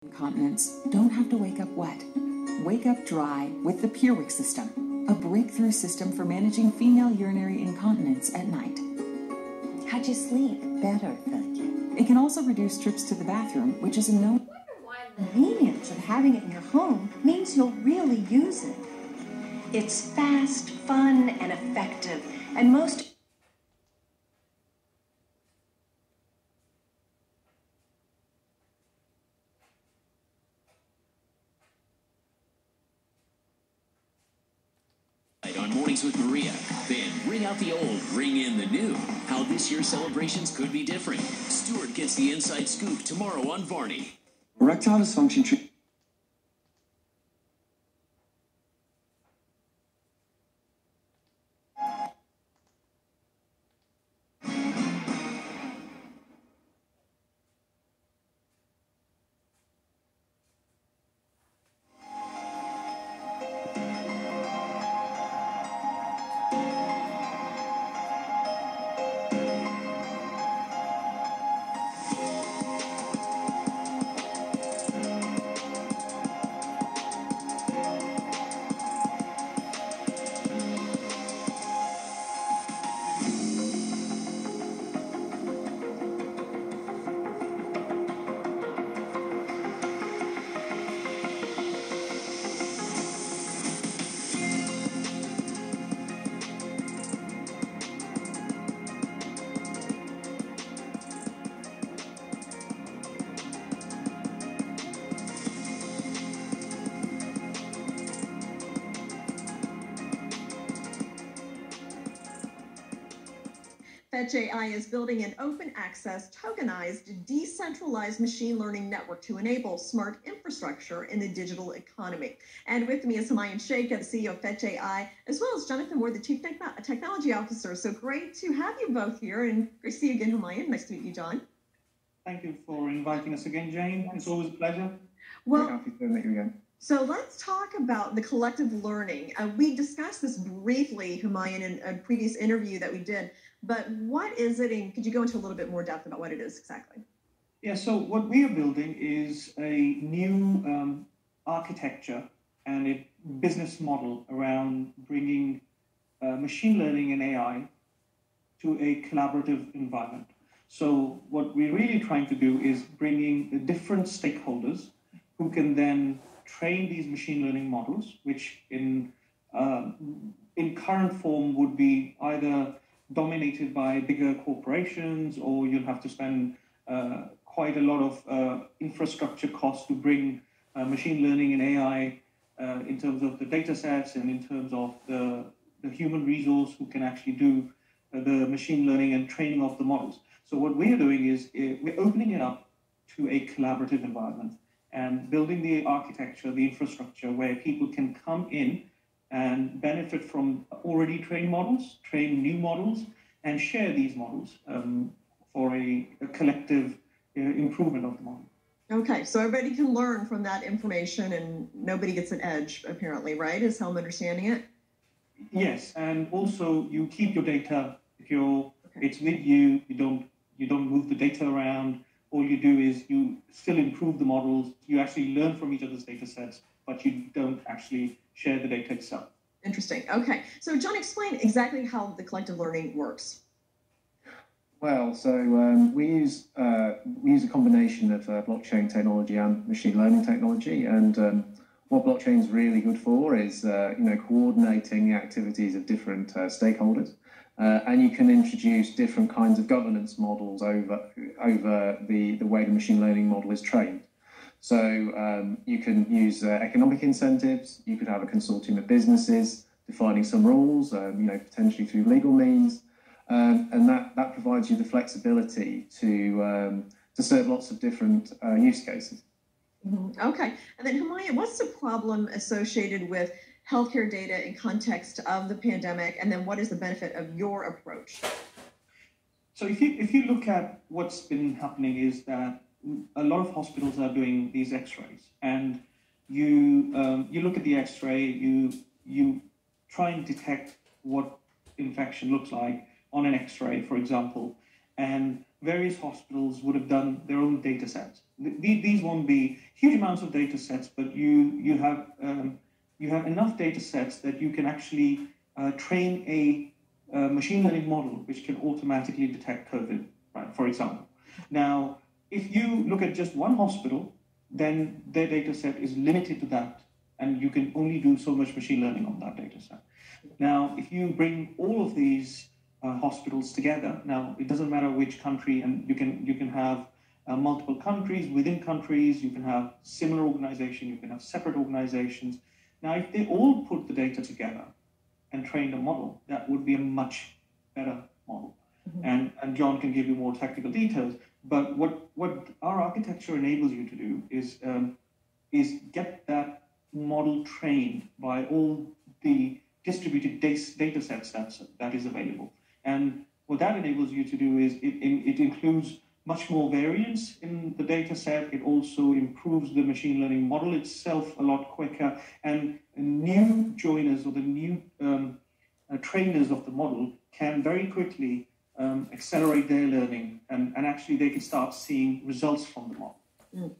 Incontinence don't have to wake up wet. Wake up dry with the PureWick system, a breakthrough system for managing female urinary incontinence at night. How'd you sleep? Better, thank you. It can also reduce trips to the bathroom, which is a known. The convenience of having it in your home means you'll really use it. It's fast, fun, and effective, and most on Mornings with Maria. Then ring out the old, ring in the new. How this year's celebrations could be different. Stuart gets the inside scoop tomorrow on Varney. Erectile dysfunction treatment. FetchAI is building an open access, tokenized, decentralized machine learning network to enable smart infrastructure in the digital economy. And with me is Humayun Sheikh, the CEO of FetchAI, as well as Jonathan Ward, the Chief Technology Officer. So great to have you both here, and great to see you again, Humayun. Nice to meet you, John. Thank you for inviting us again, Jane. It's always a pleasure. Well, Happy to meet you again. So let's talk about the collective learning. We discussed this briefly, Humayun, in a previous interview that we did, but what is it, and could you go into a little bit more depth about what it is exactly? Yeah, so what we are building is a new architecture and a business model around bringing machine learning and AI to a collaborative environment. So what we're really trying to do is bringing the different stakeholders who can then train these machine learning models, which in current form would be either dominated by bigger corporations, or you'll have to spend quite a lot of infrastructure costs to bring machine learning and AI in terms of the data sets and in terms of the human resource who can actually do the machine learning and training of the models. So what we are doing is we're opening it up to a collaborative environment and building the architecture, the infrastructure where people can come in and benefit from already trained models, train new models, and share these models for a collective improvement of the model. Okay, so everybody can learn from that information and nobody gets an edge, apparently, right? Is how I'm understanding it? Yes, and also you keep your data secure. Okay. It's with you. You don't move the data around. All you do is you still improve the models. You actually learn from each other's data sets, but you don't actually share the data itself. Interesting. Okay. So, John, explain exactly how the collective learning works. Well, so we use a combination of blockchain technology and machine learning technology, and what blockchain is really good for is coordinating the activities of different stakeholders, and you can introduce different kinds of governance models over the way the machine learning model is trained. So you can use economic incentives. You could have a consortium of businesses defining some rules, potentially through legal means, and that provides you the flexibility to serve lots of different use cases. Mm-hmm. Okay, and then Humayun, what's the problem associated with healthcare data in context of the pandemic, and then what is the benefit of your approach? So if you look at what's been happening is that a lot of hospitals are doing these X-rays, and you look at the X-ray, you try and detect what infection looks like on an X-ray, for example, and various hospitals would have done their own data sets. these won't be huge amounts of data sets, but you have enough data sets that you can actually train a machine learning model which can automatically detect COVID, right, for example. Now, if you look at just one hospital, then their data set is limited to that, and you can only do so much machine learning on that data set. Now, if you bring all of these hospitals together, now it doesn't matter which country, and you can have multiple countries within countries, you can have similar organizations, you can have separate organizations. Now, if they all put the data together and train a model, that would be a much better model. Mm-hmm. And John can give you more technical details. But what our architecture enables you to do is get that model trained by all the distributed data sets that is available. And what that enables you to do is it includes much more variance in the data set. It also improves the machine learning model itself a lot quicker. And new joiners or the new trainers of the model can very quickly accelerate their learning, and actually they can start seeing results from the model. Mm.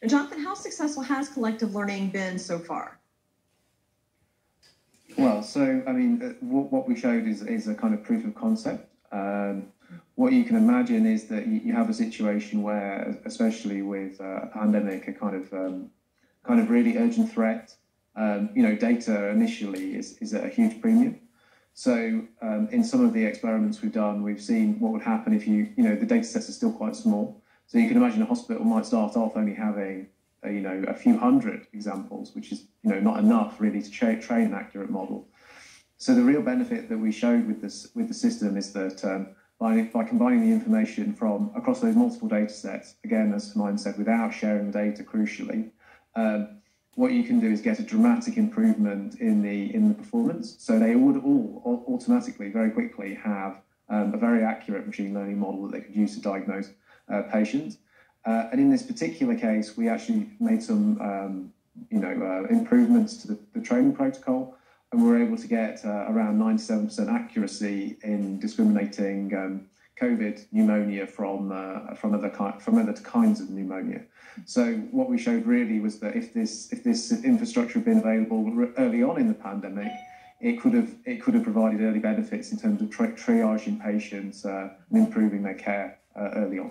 And Jonathan, how successful has collective learning been so far? Well, so, I mean, what we showed is a kind of proof of concept. What you can imagine is that you have a situation where, especially with a pandemic, a kind of really urgent threat, data initially is at a huge premium. So in some of the experiments we've done, we've seen what would happen if the data sets are still quite small. So you can imagine a hospital might start off only having, a few hundred examples, which is, not enough really to train an accurate model. So the real benefit that we showed with the system is that by combining the information from across those multiple data sets, again, as Humayun said, without sharing the data crucially, what you can do is get a dramatic improvement in the performance. So they would all automatically, very quickly, have a very accurate machine learning model that they could use to diagnose patients. And in this particular case, we actually made some improvements to the training protocol, and we were able to get around 97% accuracy in discriminating COVID pneumonia from other kinds of pneumonia. So what we showed really was that if this infrastructure had been available early on in the pandemic, it could have provided early benefits in terms of triaging patients and improving their care early on.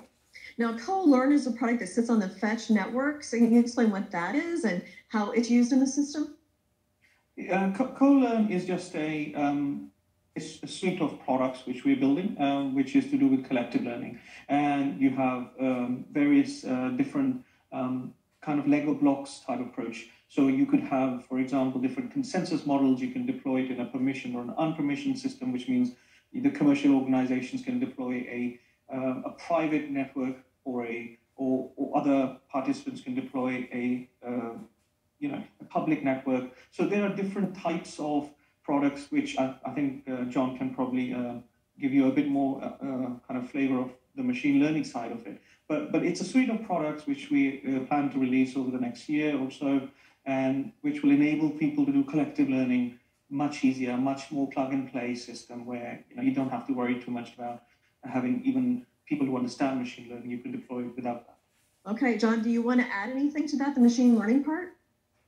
Now, CoLearn is a product that sits on the Fetch network. So can you explain what that is and how it's used in the system? CoLearn is just a suite of products which we're building, which is to do with collective learning. And you have various different kind of Lego blocks type approach. So you could have, for example, different consensus models. You can deploy it in a permission or an unpermissioned system, which means the commercial organizations can deploy a private network, or other participants can deploy a public network. So there are different types of products, which I think John can probably give you a bit more kind of flavor of the machine learning side of it. But it's a suite of products which we plan to release over the next year or so, and which will enable people to do collective learning much easier, much more plug-and-play system where you don't have to worry too much about having even people who understand machine learning. You can deploy it without that. Okay, John, do you want to add anything to that, the machine learning part?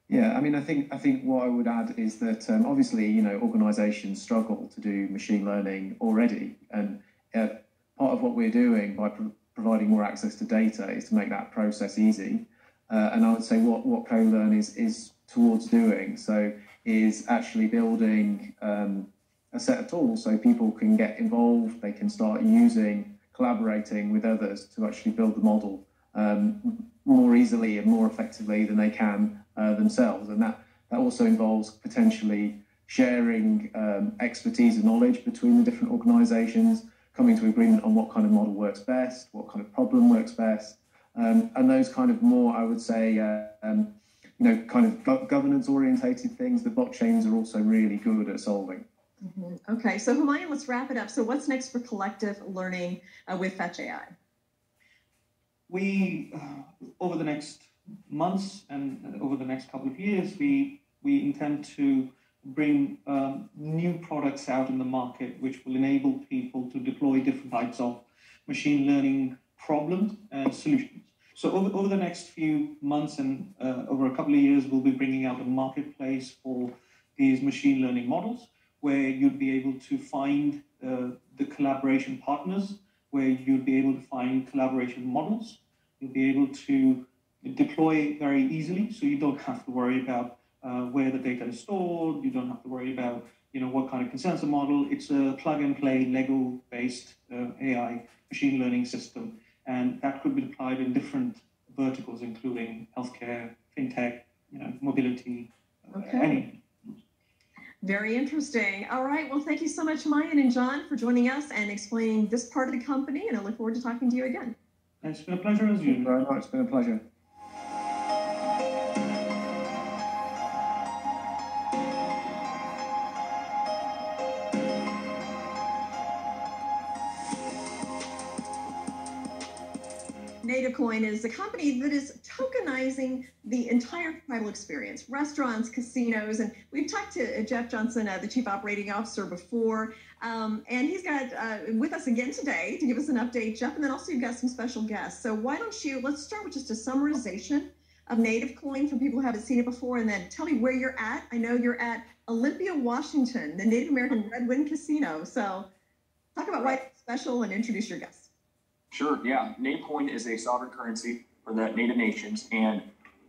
Yeah, I mean, I think what I would add is that obviously, organizations struggle to do machine learning already, and part of what we're doing by providing more access to data is to make that process easy. And I would say what CoLearn is towards doing so is actually building a set of tools so people can get involved, they can start collaborating with others to actually build the model more easily and more effectively than they can themselves. And that also involves potentially sharing expertise and knowledge between the different organizations, coming to agreement on what kind of model works best, what kind of problem works best, and those kind of more, I would say, kind of governance-orientated things that blockchains are also really good at solving. Mm-hmm. Okay, so Humayun, let's wrap it up. So what's next for collective learning with Fetch AI? We, over the next months and over the next couple of years, we intend to bring new products out in the market, which will enable people to deploy different types of machine learning problems and solutions. So over the next few months and over a couple of years, we'll be bringing out a marketplace for these machine learning models, where you'd be able to find the collaboration partners, where you'd be able to find collaboration models. You'll be able to deploy very easily, so you don't have to worry about where the data is stored. You don't have to worry about what kind of consensus model. It's a plug-and-play Lego-based AI machine learning system, and that could be applied in different verticals, including healthcare, fintech, mobility, any. Very interesting. All right. Well, thank you so much, Mayan and John, for joining us and explaining this part of the company, and I look forward to talking to you again. It's been a pleasure as usual. Thank you very much. It's been a pleasure. NativeCoin is a company that is tokenizing the entire tribal experience, restaurants, casinos, and we've talked to Jeff Johnson, the Chief Operating Officer, before, and he's got with us again today to give us an update, Jeff, and then also you've got some special guests. So why don't let's start with just a summarization of NativeCoin for people who haven't seen it before, and then tell me where you're at. I know you're at Olympia, Washington, the Native American Red Wind Casino. So talk about why it's special and introduce your guests. Sure, yeah. NativeCoin is a sovereign currency for the Native nations, and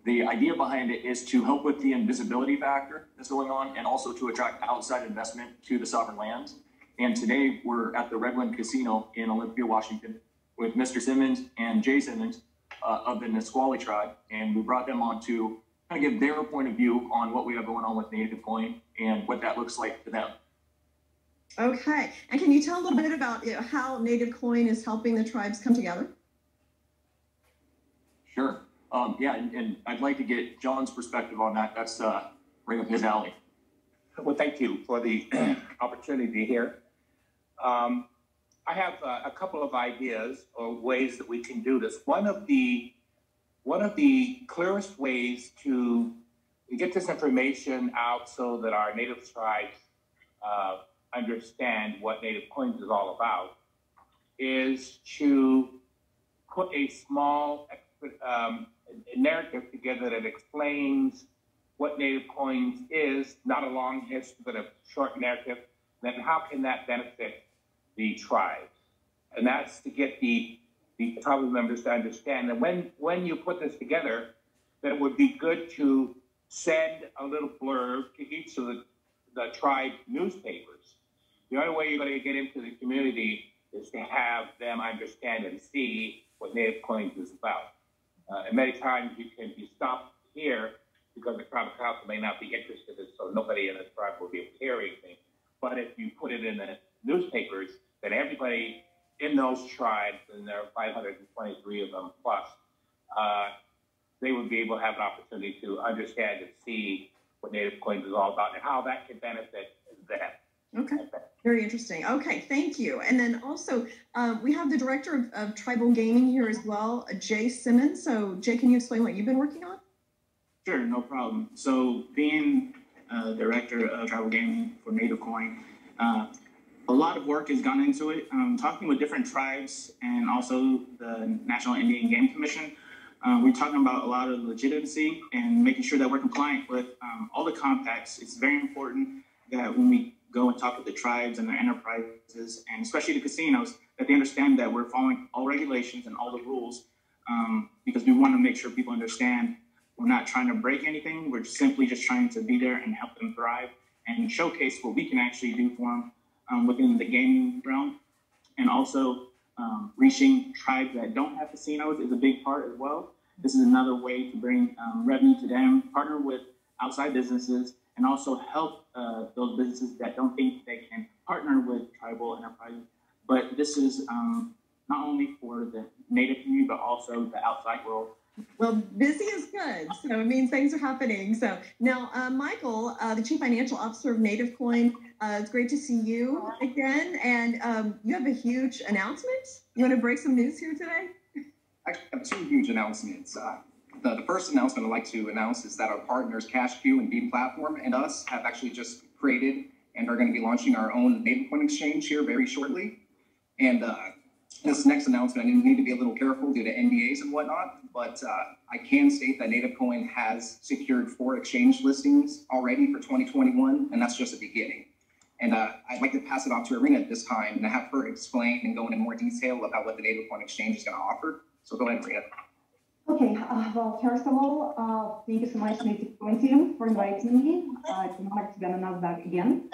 the idea behind it is to help with the invisibility factor that's going on and also to attract outside investment to the sovereign lands. And today we're at the Red Wind Casino in Olympia, Washington with Mr. Simmons and Jay Simmons of the Nisqually tribe, and we brought them on to kind of give their point of view on what we have going on with NativeCoin and what that looks like to them. Okay, and can you tell a little bit about how NativeCoin is helping the tribes come together? Sure. Yeah, and I'd like to get John's perspective on that. That's right up his alley. Well, thank you for the opportunity here. I have a couple of ideas or ways that we can do this. One of the clearest ways to get this information out so that our Native tribes understand what NativeCoins is all about is to put a small narrative together that explains what NativeCoins is, not a long history, but a short narrative. Then how can that benefit the tribes? And that's to get the tribal members to understand that when you put this together, that it would be good to send a little blurb to each of the tribe newspapers. The only way you're going to get into the community is to have them understand and see what NativeCoins is about. And many times you can be stopped here because the tribal council may not be interested, and so nobody in the tribe will be able to hear anything. But if you put it in the newspapers, then everybody in those tribes, and there are 523 of them plus, they would be able to have an opportunity to understand and see what NativeCoins is all about and how that can benefit them. Okay, very interesting. Okay, thank you. And then also, we have the Director of Tribal Gaming here as well, Jay Simmons. So, Jay, can you explain what you've been working on? Sure, no problem. So, being Director of Tribal Gaming for NativeCoin, a lot of work has gone into it. Talking with different tribes and also the National Indian Game Commission, we're talking about a lot of legitimacy and making sure that we're compliant with all the compacts. It's very important that when we go and talk with the tribes and their enterprises, and especially the casinos, that they understand that we're following all regulations and all the rules, because we want to make sure people understand we're not trying to break anything. We're simply just trying to be there and help them thrive and showcase what we can actually do for them within the gaming realm. And also reaching tribes that don't have casinos is a big part as well. This is another way to bring revenue to them, partner with outside businesses, and also help those businesses that don't think they can partner with tribal enterprises. But this is not only for the Native community, but also the outside world. Well, busy is good, so it means things are happening. So now, Michael, the Chief Financial Officer of NativeCoin, it's great to see you again, and you have a huge announcement. You want to break some news here today? I have two huge announcements. The first announcement I'd like to announce is that our partners CashQ and Beam Platform and us have actually just created and are going to be launching our own NativeCoin exchange here very shortly. And this next announcement, I need to be a little careful due to NDAs and whatnot, but I can state that Nativecoin has secured 4 exchange listings already for 2021, and that's just the beginning. And I'd like to pass it off to Irina at this time and have her explain and go into more detail about what the Nativecoin exchange is going to offer. So go ahead, Irina. Okay, well, first of all, thank you so much, Nativecoin team, for inviting me. It's an honor to be on Nasdaq again.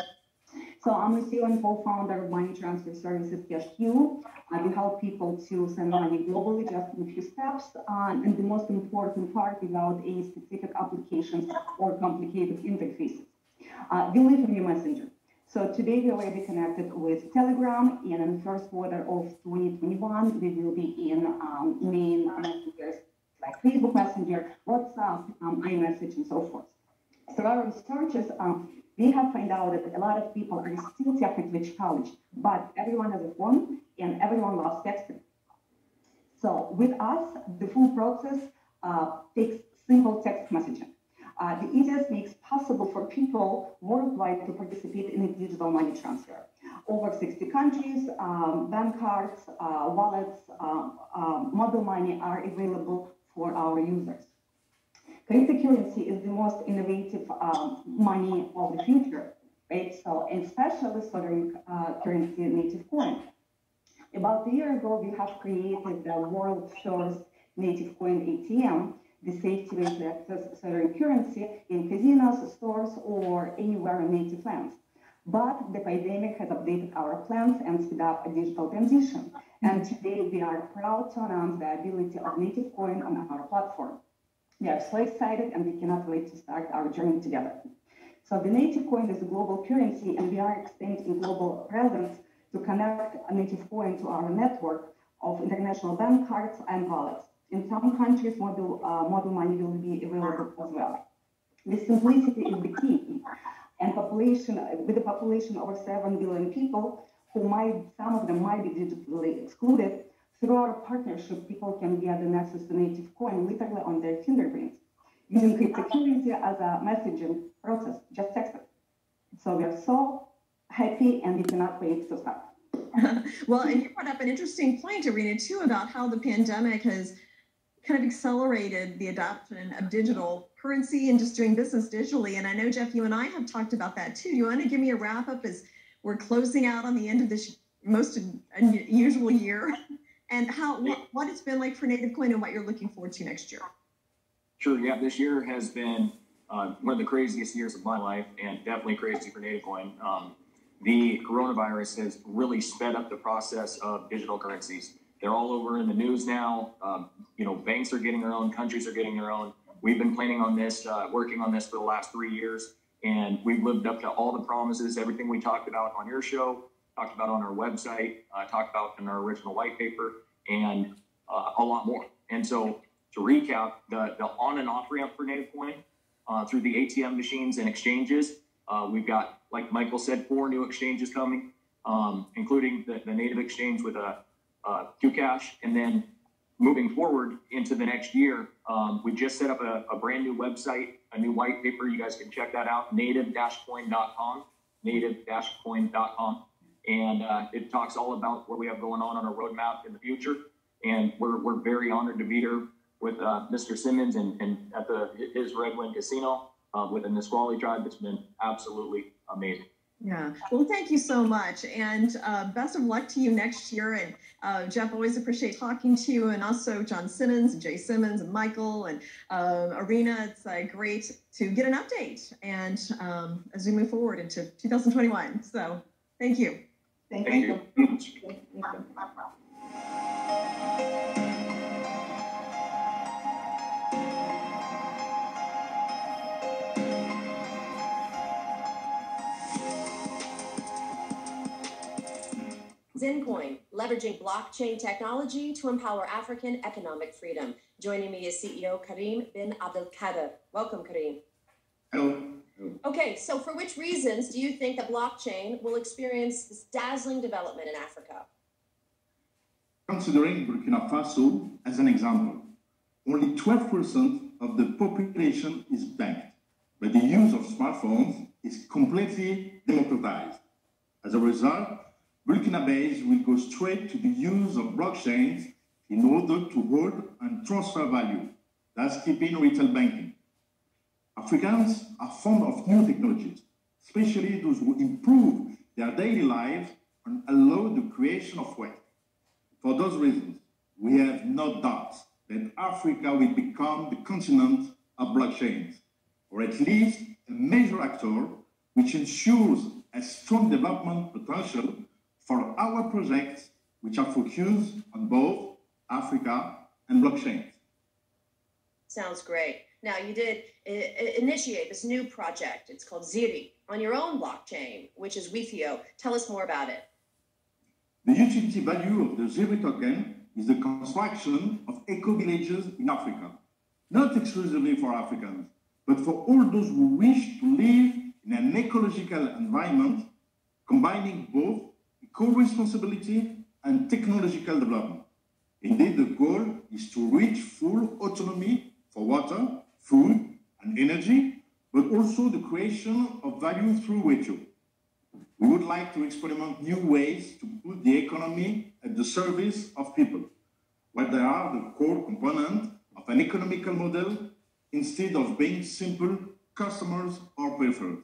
So I'm the CEO and co-founder of money transfer services CashQ. We help people to send money globally just in a few steps. And the most important part, without any specific applications or complicated interfaces. We live in your messenger. So today we are already connected with Telegram, and in the first quarter of 2021, we will be in main messengers like Facebook Messenger, WhatsApp, iMessage, and so forth. Through our researches, we have found out that a lot of people are still technically challenged, but everyone has a phone and everyone loves texting. So with us, the full process takes simple text messaging. The easiest makes possible for people worldwide to participate in a digital money transfer. Over 60 countries, bank cards, wallets, mobile money are available for our users. Cryptocurrency is the most innovative money of the future, right? So, and especially sovereign currency Nativecoin. About a year ago, we have created the world's first Nativecoin ATM, the safety way to access sovereign currency in casinos, stores, or anywhere in native lands. But the pandemic has updated our plans and sped up a digital transition. And today we are proud to announce the ability of Nativecoin on our platform. We are so excited and we cannot wait to start our journey together. So the Nativecoin is a global currency, and we are extending global presence to connect a Nativecoin to our network of international bank cards and wallets. In some countries, mobile money will be available as well. The simplicity is the key. And with a population of over 7 billion people, some of them might be digitally excluded, through our partnership, people can get an access to Nativecoin literally on their fingerprints, using cryptocurrency as a messaging process, just text it. So we are so happy and we cannot wait to start. Well, and you brought up an interesting point, Irina, too, about how the pandemic has kind of accelerated the adoption of digital currency and just doing business digitally. And I know, Jeff, you and I have talked about that too. Do you want to give me a wrap up as we're closing out on the end of this most unusual year? And what it's been like for Nativecoin and what you're looking forward to next year. Sure, yeah, this year has been one of the craziest years of my life, and definitely crazy for Nativecoin. The coronavirus has really sped up the process of digital currencies. They're all over in the news now. Banks are getting their own, countries are getting their own. We've been planning on this, working on this for the last 3 years, and we've lived up to all the promises, everything we talked about on your show, talked about on our website, talked about in our original white paper, and a lot more. And so to recap, the on and off ramp for Nativecoin through the ATM machines and exchanges, we've got, like Michael said, 4 new exchanges coming, including the native exchange with Qcash. And then moving forward into the next year, we just set up a brand new website, a new white paper. You guys can check that out, native-coin.com, native-coin.com. And it talks all about what we have going on our roadmap in the future. And we're very honored to be here with Mr. Simmons and at his Redwind Casino with the Nisqually tribe. It's been absolutely amazing. Yeah. Well, thank you so much. And best of luck to you next year. And Jeff, always appreciate talking to you. And also John Simmons, and Jay Simmons, and Michael, and Irina. It's great to get an update. And as we move forward into 2021. So thank you. Thank you. ZenCoin, leveraging blockchain technology to empower African economic freedom. Joining me is CEO Karim bin Abdelkader. Welcome, Karim. Hello. Okay, so for which reasons do you think that blockchain will experience this dazzling development in Africa? Considering Burkina Faso as an example, only 12% of the population is banked, but the use of smartphones is completely democratized. As a result, Burkina Faso will go straight to the use of blockchains in order to hold and transfer value, thus keeping retail banking. Africans are fond of new technologies, especially those who improve their daily lives and allow the creation of wealth. For those reasons, we have no doubt that Africa will become the continent of blockchains, or at least a major actor which ensures a strong development potential for our projects, which are focused on both Africa and blockchains. Sounds great. Now, you did initiate this new project. It's called Ziri on your own blockchain, which is Wethio. Tell us more about it. The utility value of the Ziri token is the construction of eco-villages in Africa, not exclusively for Africans, but for all those who wish to live in an ecological environment, combining both eco-responsibility and technological development. Indeed, the goal is to reach full autonomy for water, food, and energy, but also the creation of value through Wethio. We would like to experiment new ways to put the economy at the service of people, where they are the core component of an economical model instead of being simple customers or peripherals.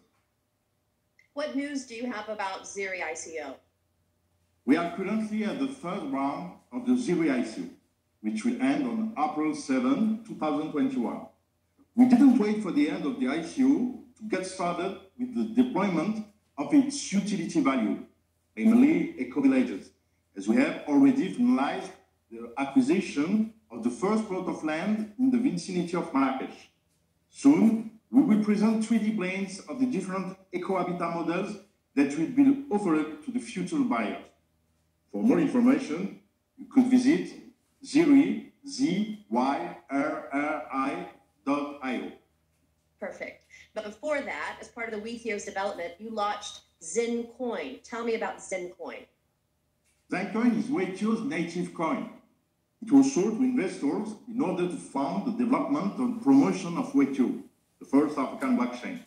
What news do you have about Ziri ICO? We are currently at the third round of the Ziri ICO, which will end on April 7, 2021. We didn't wait for the end of the ICO to get started with the deployment of its utility value, namely eco-villages, as we have already finalized the acquisition of the first plot of land in the vicinity of Marrakech. Soon, we will present 3D planes of the different eco-habitat models that will be offered to the future buyers. For more information, you could visit Ziri, ZYRRI.io. Perfect. But before that, as part of the Wethio's development, you launched ZenCoin. Tell me about ZenCoin. ZenCoin is Wethio's native coin. It was sold to investors in order to fund the development and promotion of Wethio, the first African blockchain.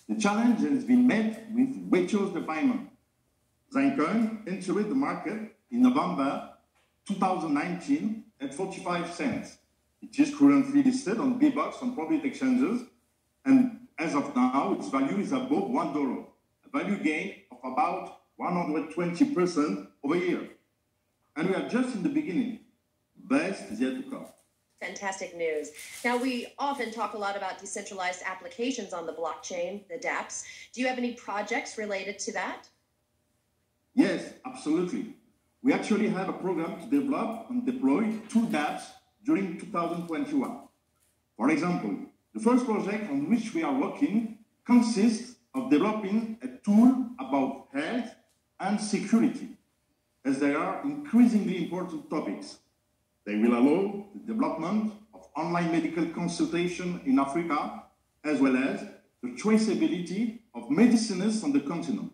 The challenge has been met with Wethio's deployment. ZenCoin entered the market in November 2019 at 45 cents. It is currently listed on BBOX on public exchanges, and as of now, its value is above $1, a value gain of about 120% over a year. And we are just in the beginning. Best is yet to come. Fantastic news. Now, we often talk a lot about decentralized applications on the blockchain, the dApps. Do you have any projects related to that? Yes, absolutely. We actually have a program to develop and deploy 2 dApps during 2021. For example, the first project on which we are working consists of developing a tool about health and security, as they are increasingly important topics. They will allow the development of online medical consultation in Africa, as well as the traceability of medicines on the continent,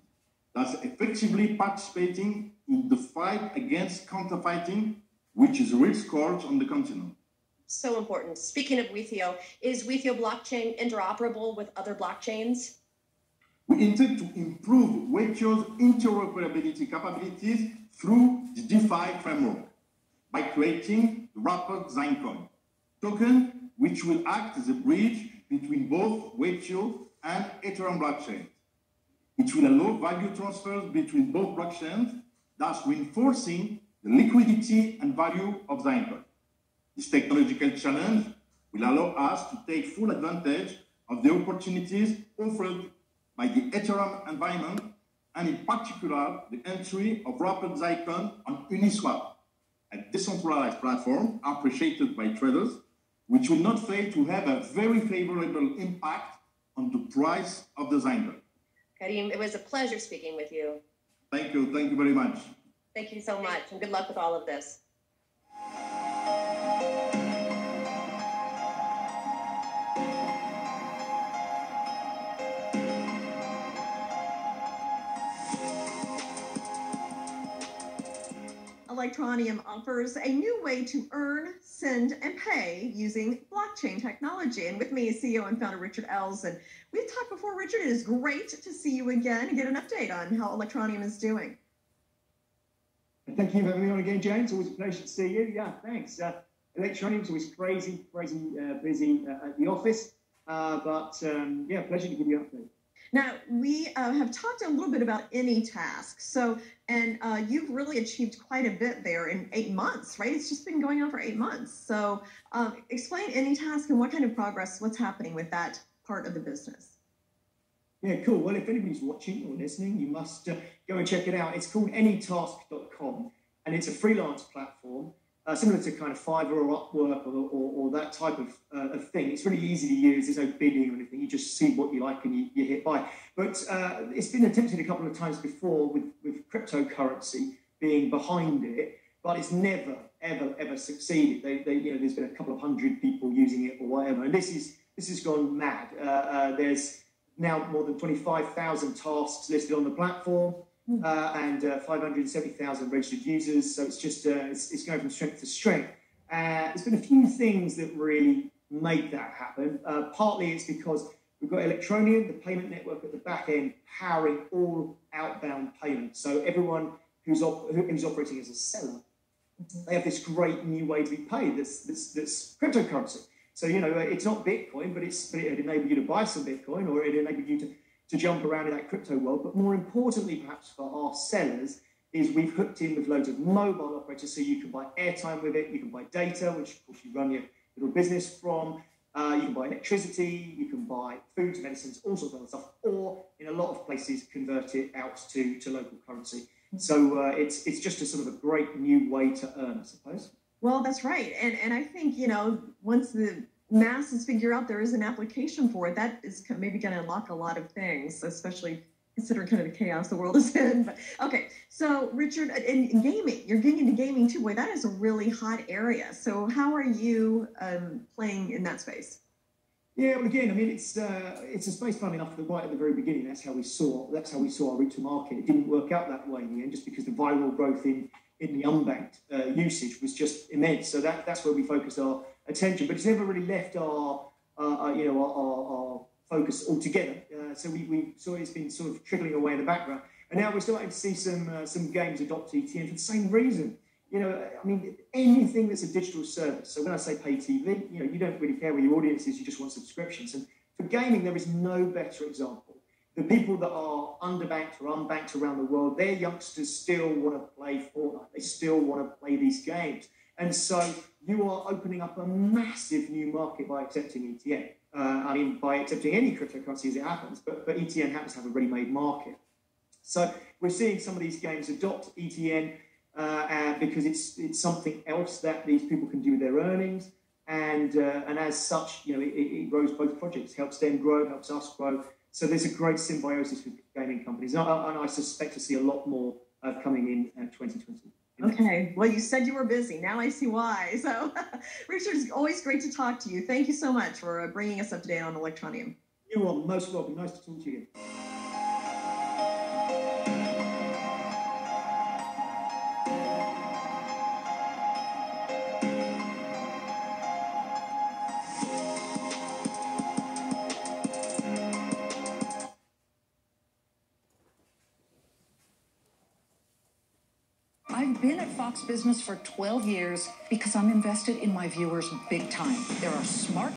thus effectively participating in the fight against counterfeiting, which is a real scourge on the continent. So important. Speaking of Wethio, is Wethio blockchain interoperable with other blockchains? We intend to improve Wethio's interoperability capabilities through the DeFi framework by creating the Rapid ZenCoin token, which will act as a bridge between both Wethio and Ethereum blockchains. It will allow value transfers between both blockchains, thus reinforcing the liquidity and value of ZenCoin. This technological challenge will allow us to take full advantage of the opportunities offered by the Ethereum environment, and in particular, the entry of Rapid ZenCoin on Uniswap, a decentralized platform appreciated by traders, which will not fail to have a very favorable impact on the price of the ZenCoin. Karim, it was a pleasure speaking with you. Thank you very much. Thank you so much, and good luck with all of this. Electroneum offers a new way to earn, send, and pay using blockchain technology. And with me is CEO and founder Richard Ells. And we've talked before, Richard. It is great to see you again and get an update on how Electroneum is doing. Thank you for having me on again, James. Always a pleasure to see you. Yeah, thanks. Electronics always crazy busy at the office. Yeah, pleasure to give you an update. Now, we have talked a little bit about AnyTask. So, and you've really achieved quite a bit there in 8 months, right? It's just been going on for 8 months. So explain AnyTask and what kind of progress, what's happening with that part of the business. Yeah, cool. Well, if anybody's watching or listening, you must go and check it out. It's called anytask.com, and it's a freelance platform. Similar to kind of Fiverr or Upwork or that type of thing. It's really easy to use. There's no bidding or anything. You just see what you like and you hit buy. But it's been attempted a couple of times before with cryptocurrency being behind it, but it's never, ever succeeded. There's been a couple of hundred people using it or whatever, and this has gone mad. There's now more than 25,000 tasks listed on the platform. And 570,000 registered users, so it's just it's going from strength to strength. There's been a few things that really make that happen. Partly it's because we've got Electroneum, the payment network at the back end, powering all outbound payments. So everyone who's operating as a seller, they have this great new way to be paid. That's cryptocurrency. So it's not Bitcoin, but it enables you to buy some Bitcoin, or it enables you to jump around in that crypto world. But more importantly, perhaps for our sellers, is we've hooked in with loads of mobile operators, so you can buy airtime with it, you can buy data, which of course you run your little business from, you can buy electricity, you can buy foods, medicines, all sorts of other stuff, or in a lot of places convert it out to local currency. So it's just a sort of a great new way to earn, I suppose. Well, that's right. And I think, once the masses figure out there is an application for it, that is maybe going to unlock a lot of things, especially considering kind of the chaos the world is in. But okay, so Richard, in gaming, you're getting into gaming too. Boy, that is a really hot area. So how are you playing in that space? Yeah, well, again, I mean, it's a space, fun enough, right at the very beginning. That's how we saw our route to market. It didn't work out that way in the end, just because the viral growth in the unbanked usage was just immense. So that's where we focused our attention, but it's never really left our focus altogether. So we saw it's been sort of trickling away in the background, and now we're starting to see some games adopt ETN for the same reason. I mean, anything that's a digital service. So when I say pay TV, you don't really care where your audience is. You just want subscriptions. And for gaming, there is no better example. The people that are underbanked or unbanked around the world, their youngsters still want to play Fortnite. They still want to play these games. And so you are opening up a massive new market by accepting ETN. By accepting any cryptocurrency as it happens, but ETN happens to have a ready-made market. So we're seeing some of these games adopt ETN because it's something else that these people can do with their earnings. And as such, it grows both projects, helps them grow, helps us grow. So there's a great symbiosis with gaming companies. And I suspect to see a lot more coming in 2020. Okay. Well, you said you were busy. Now I see why. So, Richard, it's always great to talk to you. Thank you so much for bringing us up to date on Electroneum. You are most welcome. Nice to talk to you. I've been at Fox Business for 12 years because I'm invested in my viewers big time. There are smart